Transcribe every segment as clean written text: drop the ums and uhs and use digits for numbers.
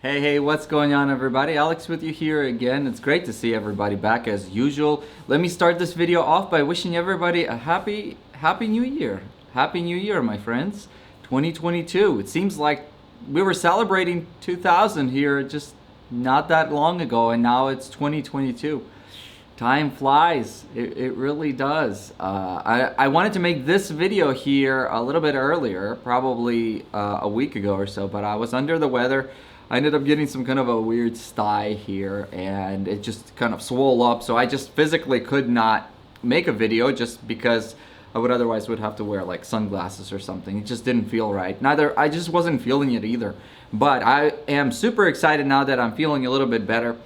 Hey, what's going on, everybody? Alex with you here again. It's great to see everybody back as usual. Let me start this video off by wishing everybody a happy new year. Happy New Year, my friends. 2022. It seems like we were celebrating 2000 here just not that long ago, and now it's 2022. Time flies. It really does. I wanted to make this video here a little bit earlier, probably a week ago or so, but I was under the weather. I ended up getting some kind of a weird sty here, and it just kind of swole up, so I just physically could not make a video just because I would have to wear like sunglasses or something. It just didn't feel right. I just wasn't feeling it either. But I am super excited now that I'm feeling a little bit better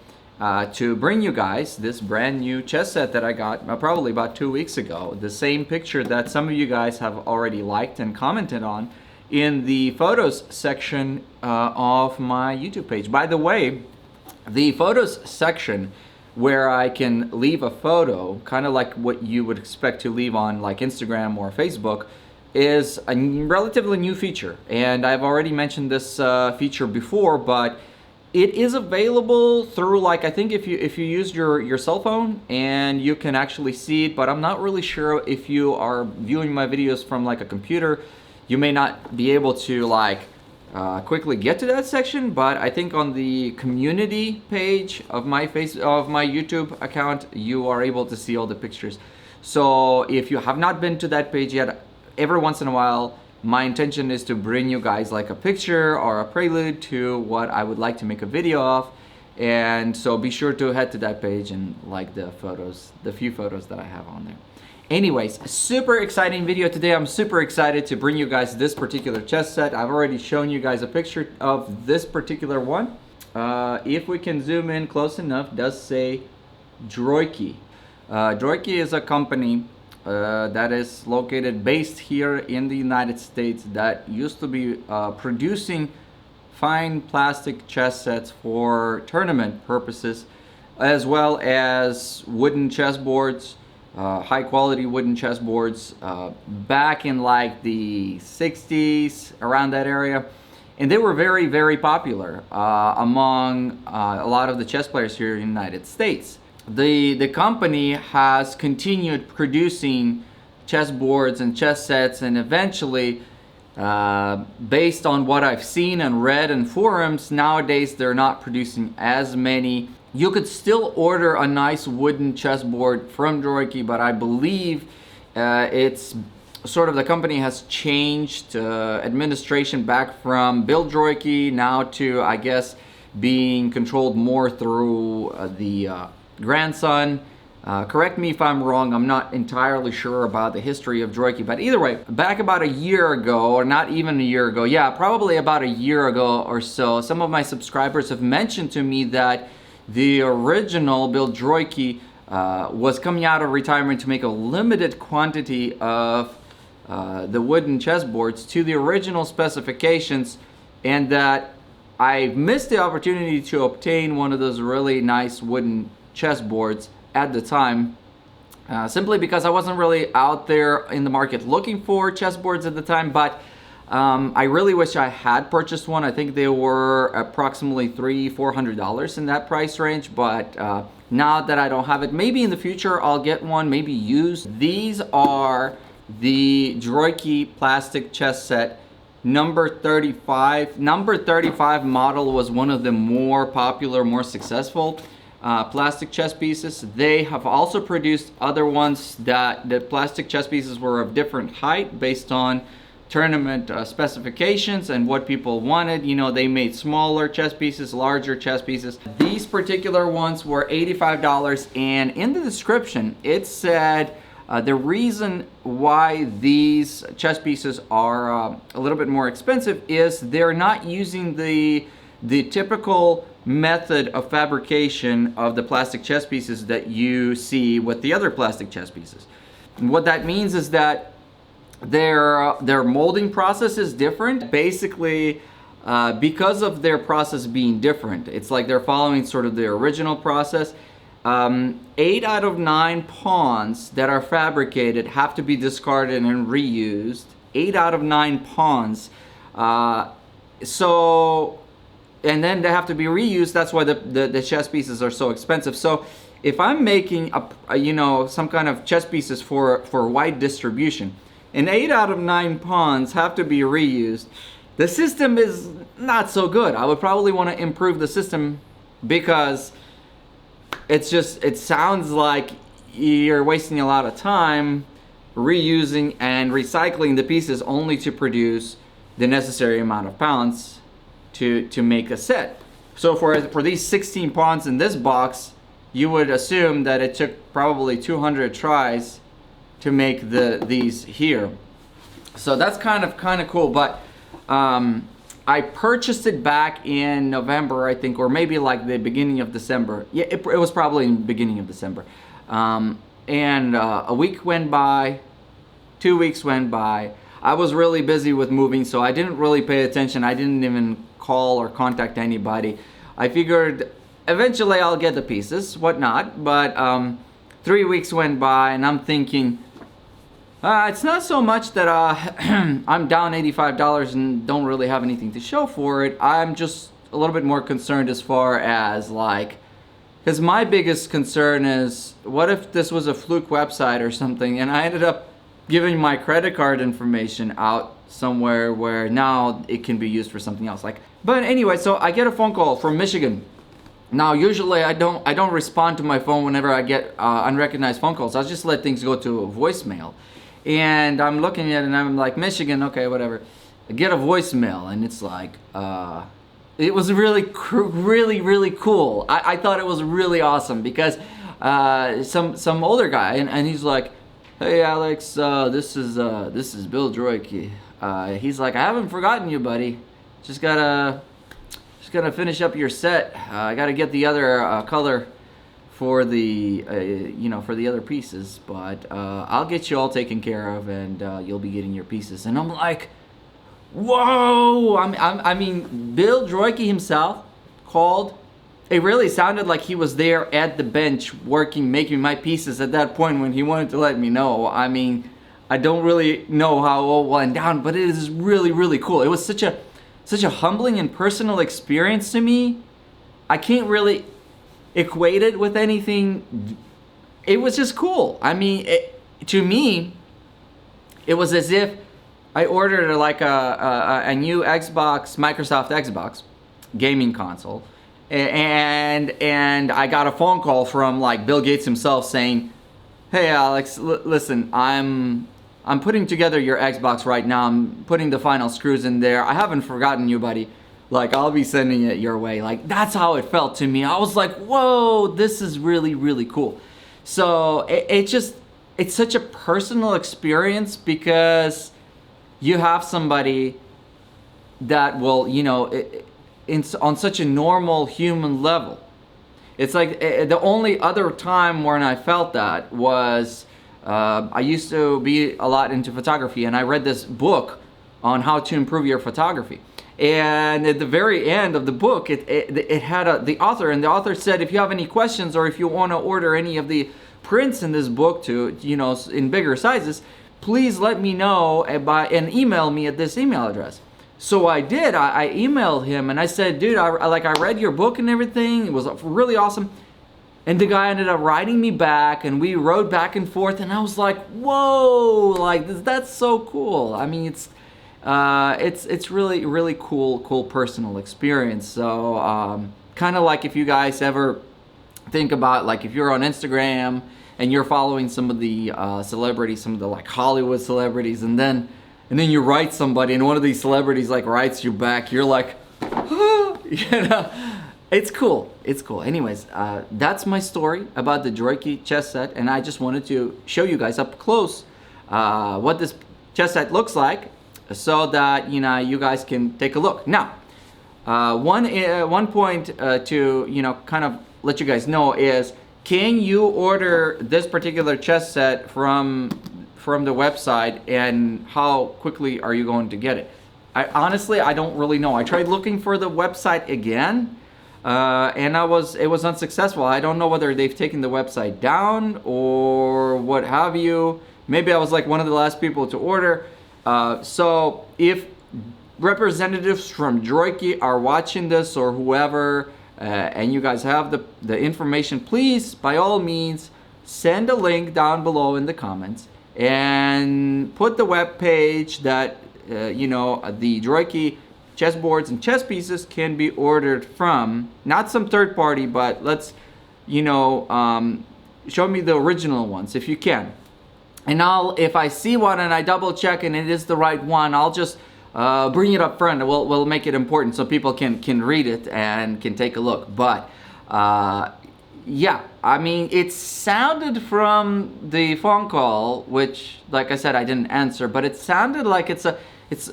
to bring you guys this brand new chess set that I got probably about 2 weeks ago. The same picture that some of you guys have already liked and commented on in the photos section of my YouTube page. By the way, the photos section where I can leave a photo, kind of like what you would expect to leave on like Instagram or Facebook, is a relatively new feature. And I've already mentioned this feature before, but it is available through, like, I think if you use your cell phone, and you can actually see it, but I'm not really sure if you are viewing my videos from like a computer. You may not be able to like quickly get to that section, but I think on the community page of my YouTube account, you are able to see all the pictures. So if you have not been to that page yet, every once in a while, my intention is to bring you guys like a picture or a prelude to what I would like to make a video of. And so be sure to head to that page and like the few photos that I have on there. Anyways, super exciting video today. I'm super excited to bring you guys this particular chess set. I've already shown you guys a picture of this particular one. If we can zoom in close enough, it does say Drueke. Drueke is a company that is based here in the United States that used to be producing fine plastic chess sets for tournament purposes, as well as wooden chessboards. High quality wooden chessboards back in like the 60s, around that area, and they were very popular among a lot of the chess players here in the United States. The company has continued producing chessboards and chess sets, and eventually, based on what I've seen and read in forums, nowadays they're not producing as many. You could still order a nice wooden chessboard from Drueke, but I believe it's sort of, the company has changed administration back from Bill Drueke now to, I guess, being controlled more through the grandson. Correct me if I'm wrong, I'm not entirely sure about the history of Drueke, but either way, back about a year ago, or not even a year ago, yeah, probably about a year ago or so, some of my subscribers have mentioned to me that the original Bill Drueke was coming out of retirement to make a limited quantity of the wooden chessboards to the original specifications, and that I missed the opportunity to obtain one of those really nice wooden chessboards at the time, simply because I wasn't really out there in the market looking for chessboards at the time. But I really wish I had purchased one. I think they were approximately $300-400 in that price range, but now that I don't have it, maybe in the future I'll get one, maybe used. These are the Drueke plastic chess set number 35. Number 35 model was one of the more popular, more successful plastic chess pieces. They have also produced other ones that the plastic chess pieces were of different height based on tournament specifications and what people wanted. You know, they made smaller chess pieces, larger chess pieces. These particular ones were $85, and in the description it said the reason why these chess pieces are a little bit more expensive is they're not using the typical method of fabrication of the plastic chess pieces that you see with the other plastic chess pieces. And what that means is that their molding process is different. Basically, because of their process being different, it's like they're following sort of the original process. 8 out of 9 pawns that are fabricated have to be discarded and reused. 8 out of 9 pawns. So and then they have to be reused. That's why the chess pieces are so expensive. So if I'm making some kind of chess pieces for wide distribution, and 8 out of 9 pawns have to be reused, the system is not so good. I would probably want to improve the system, because it sounds like you're wasting a lot of time reusing and recycling the pieces only to produce the necessary amount of pounds to make a set. So for these 16 pawns in this box, you would assume that it took probably 200 tries to make these here. So that's kind of cool. But I purchased it back in November, I think, or maybe like the beginning of December. Yeah, it was probably in the beginning of December. And a week went by, 2 weeks went by. I was really busy with moving, so I didn't really pay attention. I didn't even call or contact anybody. I figured eventually I'll get the pieces, whatnot. But 3 weeks went by, and I'm thinking, it's not so much that I'm down $85 and don't really have anything to show for it. I'm just a little bit more concerned as far as like, because my biggest concern is, what if this was a fluke website or something, and I ended up giving my credit card information out somewhere where now it can be used for something else. But anyway, so I get a phone call from Michigan. Now, usually I don't respond to my phone whenever I get unrecognized phone calls. I just let things go to a voicemail. And I'm looking at it and I'm like, Michigan, okay, whatever. I get a voicemail, and it's like, it was really cool. I thought it was really awesome, because some older guy, and he's like, hey Alex, this is Bill Drueke. He's like, I haven't forgotten you, buddy. Just gotta finish up your set. I gotta get the other color for the for the other pieces, but I'll get you all taken care of, and you'll be getting your pieces. And I'm like, whoa! I mean, Bill Drueke himself called. It really sounded like he was there at the bench working, making my pieces at that point when he wanted to let me know. I mean, I don't really know how it all went down, but it is really cool. It was such a humbling and personal experience to me. I can't really equate it with anything. It was just cool. I mean, to me, it was as if I ordered like a new Microsoft Xbox gaming console, and I got a phone call from like Bill Gates himself saying, "Hey Alex, listen, I'm putting together your Xbox right now. I'm putting the final screws in there. I haven't forgotten you, buddy. Like, I'll be sending it your way." Like, that's how it felt to me. I was like, whoa, this is really cool. So it's such a personal experience, because you have somebody that will, on such a normal human level. It's like the only other time when I felt that was, I used to be a lot into photography, and I read this book on how to improve your photography. And at the very end of the book, it had the author, and the author said, if you have any questions, or if you want to order any of the prints in this book to, in bigger sizes, please let me know and email me at this email address. So I did. I emailed him, and I said, dude, I read your book and everything. It was really awesome. And the guy ended up writing me back, and we wrote back and forth, and I was like, whoa, like that's so cool. I mean, it's really cool personal experience. So kind of like if you guys ever think about, like, if you're on Instagram and you're following some of the celebrities, some of the like Hollywood celebrities, and then you write somebody, and one of these celebrities like writes you back, you're like, it's cool. Anyways, that's my story about the Drueke chess set, and I just wanted to show you guys up close what this chess set looks like, so that you guys can take a look. Now, one point to kind of let you guys know is, can you order this particular chess set from the website, and how quickly are you going to get it? Honestly, I don't really know. I tried looking for the website again, and it was unsuccessful. I don't know whether they've taken the website down or what have you. Maybe I was like one of the last people to order. So if representatives from Drueke are watching this, or whoever, and you guys have the information, please, by all means, send a link down below in the comments and put the web page that the Drueke chessboards and chess pieces can be ordered from. Not some third party, but let's, show me the original ones if you can. And if I see one and I double check and it is the right one, I'll just bring it up front. We'll make it important so people can read it and can take a look. But yeah, I mean, it sounded from the phone call, which, like I said, I didn't answer, but it sounded like it's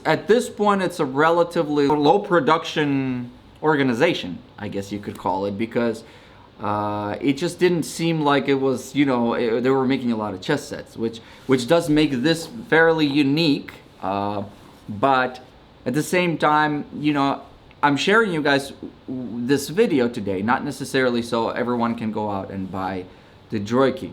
at this point it's a relatively low production organization, I guess you could call it, because it just didn't seem like it was, they were making a lot of chess sets, which does make this fairly unique. But at the same time, I'm sharing you guys this video today, not necessarily so everyone can go out and buy the Drueke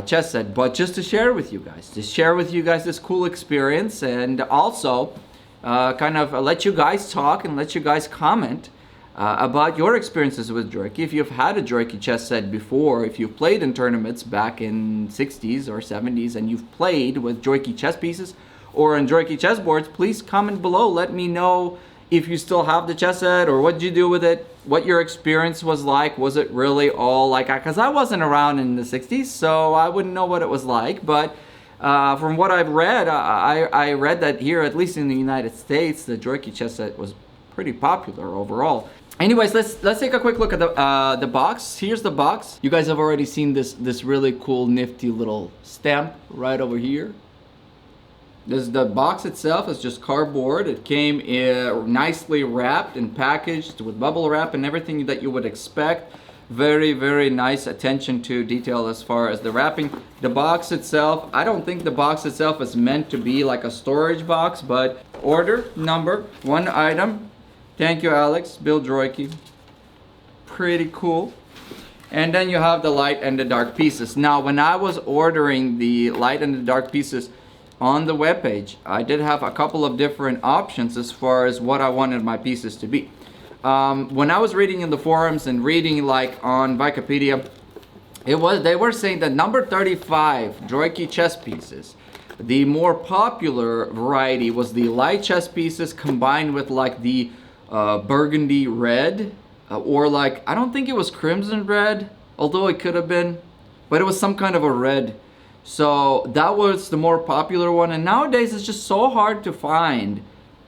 chess set, but just to share with you guys, this cool experience, and also kind of let you guys talk and let you guys comment about your experiences with Drueke. If you've had a Drueke chess set before, if you've played in tournaments back in 60s or 70s and you've played with Drueke chess pieces or on Drueke chessboards, please comment below. Let me know if you still have the chess set, or what did you do with it, what your experience was like. Was it really all like, because I wasn't around in the 60s, so I wouldn't know what it was like. But from what I've read, I read that here, at least in the United States, the Drueke chess set was pretty popular overall. Anyways, let's take a quick look at the box. Here's the box. You guys have already seen this really cool, nifty little stamp right over here. The box itself is just cardboard. It came nicely wrapped and packaged with bubble wrap and everything that you would expect. Very, very nice attention to detail as far as the wrapping. The box itself, I don't think the box itself is meant to be like a storage box, but order number, 1 item. Thank you, Alex, Bill Drueke. Pretty cool. And then you have the light and the dark pieces. Now, when I was ordering the light and the dark pieces on the webpage, I did have a couple of different options as far as what I wanted my pieces to be. When I was reading in the forums and reading like on Wikipedia, they were saying that number 35 Drueke chess pieces, the more popular variety was the light chess pieces combined with like the burgundy red, or like, I don't think it was crimson red, although it could have been, but it was some kind of a red. So that was the more popular one, and nowadays it's just so hard to find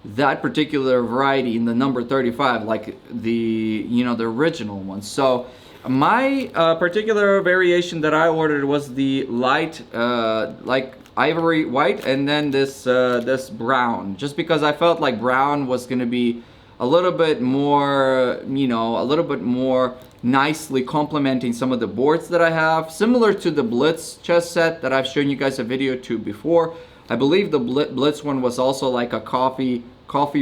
that particular variety in the number 35, like the the original one. So my particular variation that I ordered was the light, like ivory white, and then this brown, just because I felt like brown was going to be a little bit more, nicely complementing some of the boards that I have, similar to the Blitz chess set that I've shown you guys a video to before. I believe the Blitz one was also like a coffee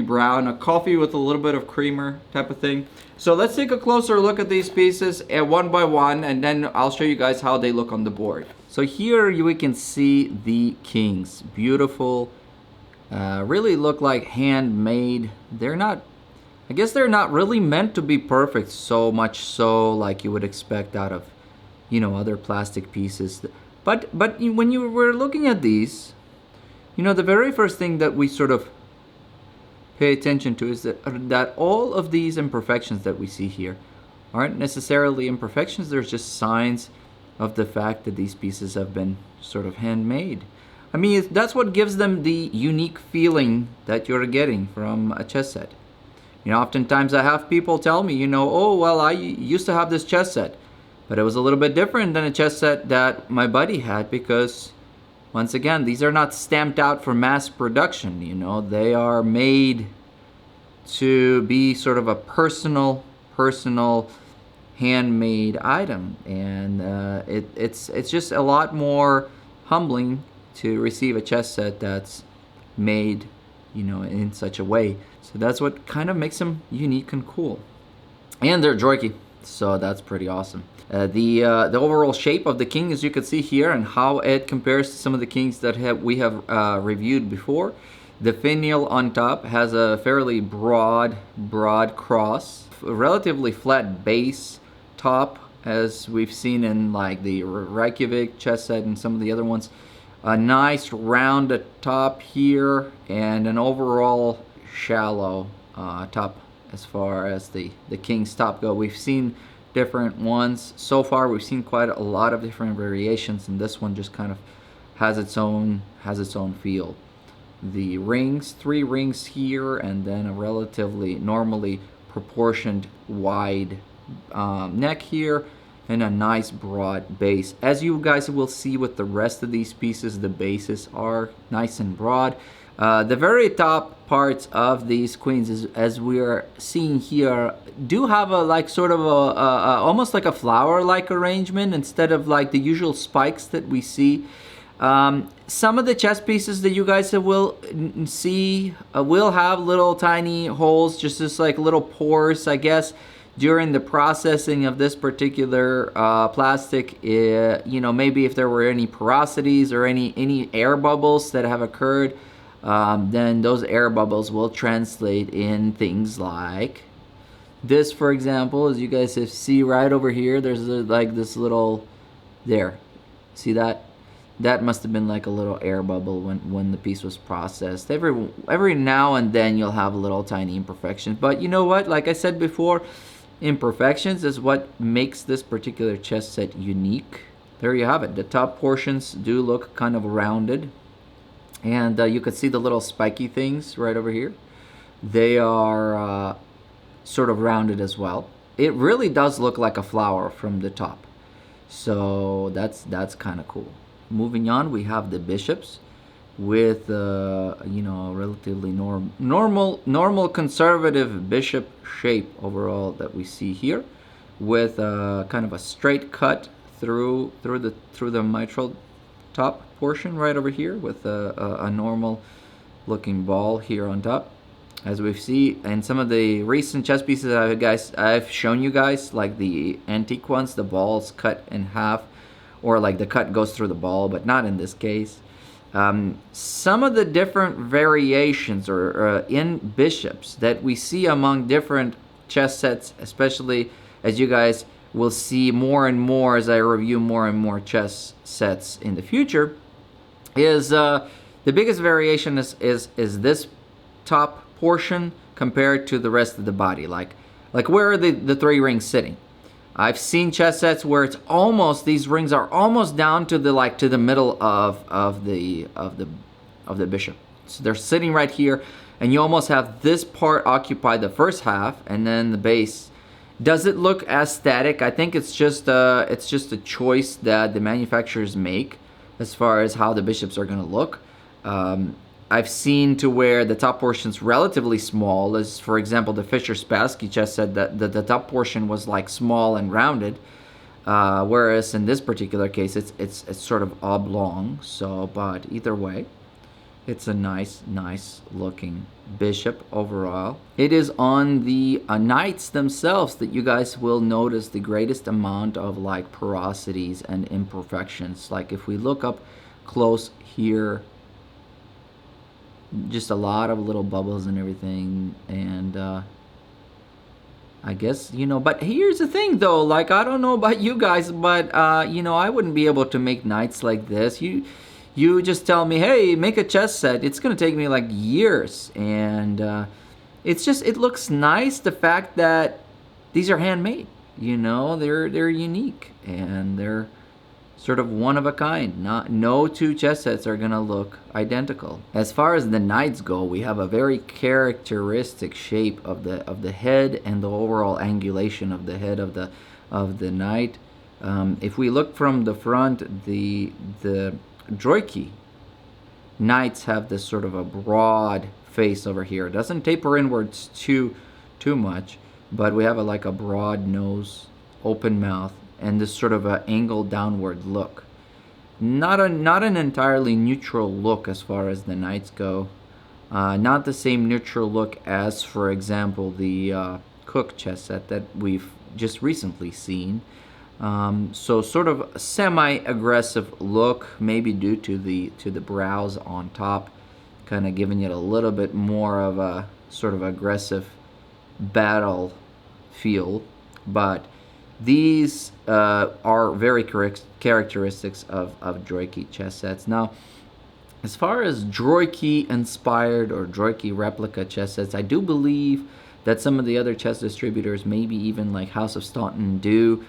brown, a coffee with a little bit of creamer type of thing. So let's take a closer look at these pieces one by one, and then I'll show you guys how they look on the board. So here we can see the kings. Beautiful, really look like handmade. I guess they're not really meant to be perfect, so much so like you would expect out of, other plastic pieces. But when you were looking at these, the very first thing that we sort of pay attention to is that all of these imperfections that we see here aren't necessarily imperfections. There's just signs of the fact that these pieces have been sort of handmade. I mean, that's what gives them the unique feeling that you're getting from a chess set. Oftentimes I have people tell me, oh, well, I used to have this chess set, but it was a little bit different than a chess set that my buddy had, because, once again, these are not stamped out for mass production, they are made to be sort of a personal handmade item, and it's just a lot more humbling to receive a chess set that's made in such a way. So that's what kind of makes them unique and cool. And they're Drueke, so that's pretty awesome. The overall shape of the king, as you can see here, and how it compares to some of the kings that we have reviewed before. The finial on top has a fairly broad cross, a relatively flat base top, as we've seen in like the Reykjavik chess set and some of the other ones. A nice rounded top here, and an overall shallow top as far as the king's top go. We've seen different ones so far. We've seen quite a lot of different variations, and this one just kind of has its own feel. The rings, 3 rings here, and then a relatively normally proportioned wide neck here, and a nice broad base. As you guys will see with the rest of these pieces, the bases are nice and broad. The very top parts of these queens, as we are seeing here, do have a like sort of a almost like a flower-like arrangement instead of like the usual spikes that we see. Some of the chess pieces that you guys will see will have little tiny holes, just as like little pores, I guess, during the processing of this particular plastic. You know, maybe if there were any porosities or any air bubbles that have occurred, then those air bubbles will translate in things like this, for example. As you guys see right over here, there's like this little, there, see that? That must have been like a little air bubble when the piece was processed. Every now and then you'll have a little tiny imperfection. But you know what? Like I said before, imperfections is what makes this particular chess set unique. There you have it. The top portions do look kind of rounded. And you can see the little spiky things right over here. They are sort of rounded as well. It really does look like a flower from the top. So that's kind of cool. Moving on, we have the bishops with you know, a relatively normal conservative bishop shape overall that we see here, with kind of a straight cut through the mitral top portion right over here, with a normal looking ball here on top. As we see in some of the recent chess pieces I've shown you guys, like the antique ones, the ball's cut in half, or like the cut goes through the ball, but not in this case. Some of the different variations or in bishops that we see among different chess sets, especially as you guys will see more and more as I review more and more chess sets in the future, is the biggest variation is this top portion compared to the rest of the body. Like where are the 3 rings sitting? I've seen chess sets where it's almost, these rings are almost down to the middle of the bishop. So they're sitting right here, and you almost have this part occupy the first half, and then the base. Does it look aesthetic? I think it's just a choice that the manufacturers make as far as how the bishops are going to look. I've seen to where the top portion's relatively small, as for example the Fischer-Spassky chess set, that the top portion was like small and rounded, whereas in this particular case it's sort of oblong. So, but either way, it's a nice looking bishop overall. It is on the knights themselves that you guys will notice the greatest amount of like porosities and imperfections. Like if we look up close here, just a lot of little bubbles and everything. And I guess, you know, but here's the thing though, like I don't know about you guys, but you know, I wouldn't be able to make knights like this. You just tell me, hey, make a chess set. It's gonna take me like years, and it's just, it looks nice. The fact that these are handmade, you know, they're unique and they're sort of one of a kind. No 2 chess sets are gonna look identical. As far as the knights go, we have a very characteristic shape of the head and the overall angulation of the head of the knight. If we look from the front, the Drueke knights have this sort of a broad face over here. It doesn't taper inwards too much, but we have like a broad nose, open mouth, and this sort of an angled downward look. Not an entirely neutral look as far as the knights go. Not the same neutral look as, for example, the Cook chess set that we've just recently seen. So sort of a semi-aggressive look, maybe due to the brows on top, kind of giving it a little bit more of a sort of aggressive battle feel. But these are very characteristics of Drueke chess sets. Now, as far as Drueke inspired or Drueke replica chess sets, I do believe that some of the other chess distributors, maybe even like House of Staunton, do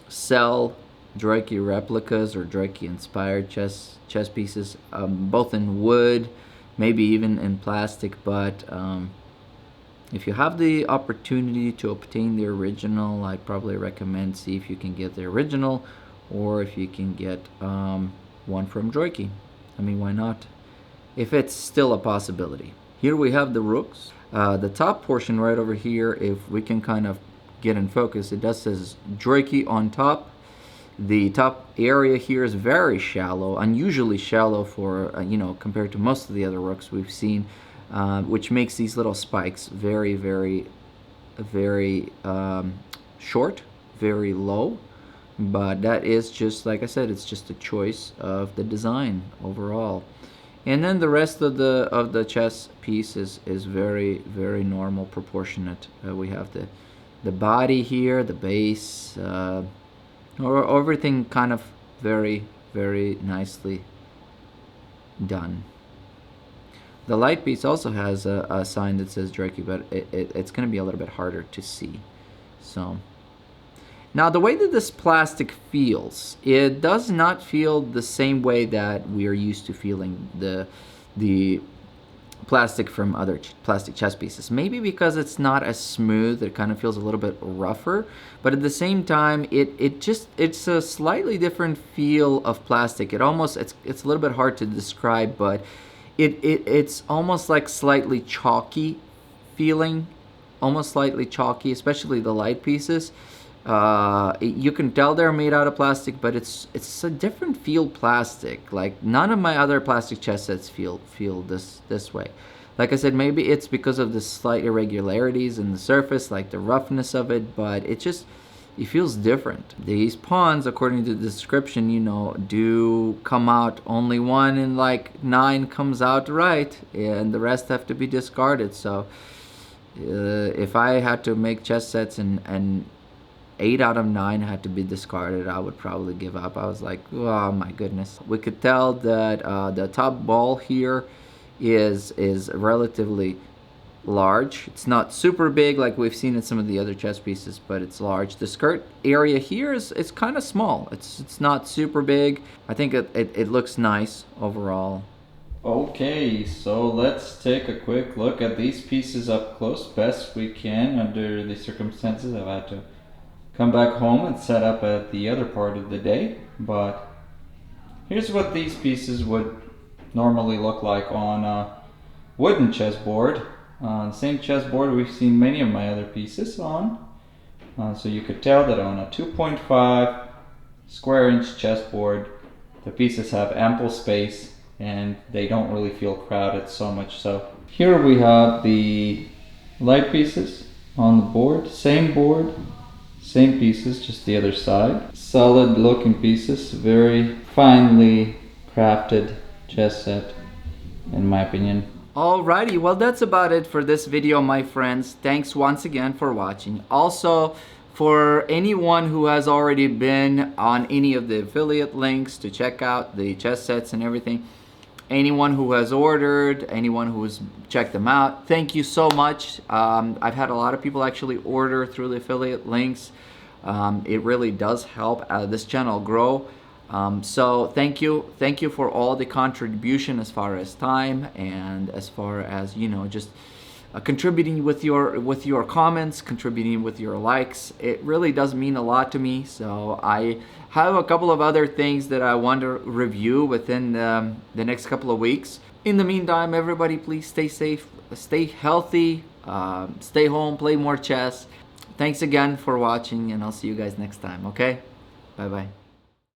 sell Drueke replicas or Drueke inspired chess pieces, both in wood, maybe even in plastic. But if you have the opportunity to obtain the original, I'd probably recommend see if you can get the original, or if you can get one from Drueke. I mean, why not? If it's still a possibility. Here we have the Rooks. The top portion right over here, if we can kind of get in focus, it does says Drueke on top. The top area here is very shallow, unusually shallow for, you know, compared to most of the other Rooks we've seen, which makes these little spikes very, very short, very low. But that is just, like I said, it's just a choice of the design overall. And then the rest of the chess piece is very, very normal, proportionate. We have the body here, the base, or everything kind of very, very nicely done. The light piece also has a sign that says Drueke, but it's going to be a little bit harder to see. So now the way that this plastic feels, it does not feel the same way that we are used to feeling the plastic from other plastic chess pieces. Maybe because it's not as smooth, it kind of feels a little bit rougher, but at the same time it's a slightly different feel of plastic. It's a little bit hard to describe, but it's almost like slightly chalky feeling, almost slightly chalky, especially the light pieces. You can tell they're made out of plastic, but it's a different feel plastic. Like none of my other plastic chess sets feel this way. Like I said, maybe it's because of the slight irregularities in the surface, like the roughness of it, but it feels different. These pawns, according to the description, you know, do come out. Only 1 in like 9 comes out right, and the rest have to be discarded. So if I had to make chess sets and 8 out of 9 had to be discarded, I would probably give up. I was like, oh my goodness. We could tell that the top ball here is relatively large. It's not super big like we've seen in some of the other chess pieces, but it's large. The skirt area here is kind of small. It's not super big. I think it looks nice overall. Okay, so let's take a quick look at these pieces up close best we can under the circumstances. I've had to come back home and set up at the other part of the day, but here's what these pieces would normally look like on a wooden chessboard. On the same chessboard we've seen many of my other pieces on. So you could tell that on a 2.5 square inch chessboard, the pieces have ample space and they don't really feel crowded so much. So here we have the light pieces on the board, same pieces, just the other side. Solid looking pieces, very finely crafted chess set, in my opinion. Alrighty, well that's about it for this video, my friends. Thanks once again for watching. Also, for anyone who has already been on any of the affiliate links to check out the chess sets and everything, anyone who has ordered, anyone who has checked them out, thank you so much. I've had a lot of people actually order through the affiliate links. It really does help this channel grow. So thank you for all the contribution as far as time and as far as, you know, just contributing with your comments, contributing with your likes. It really does mean a lot to me. So I have a couple of other things that I want to review within the next couple of weeks. In the meantime, everybody please stay safe, stay healthy, stay home, play more chess. Thanks again for watching, and I'll see you guys next time, okay? Bye-bye.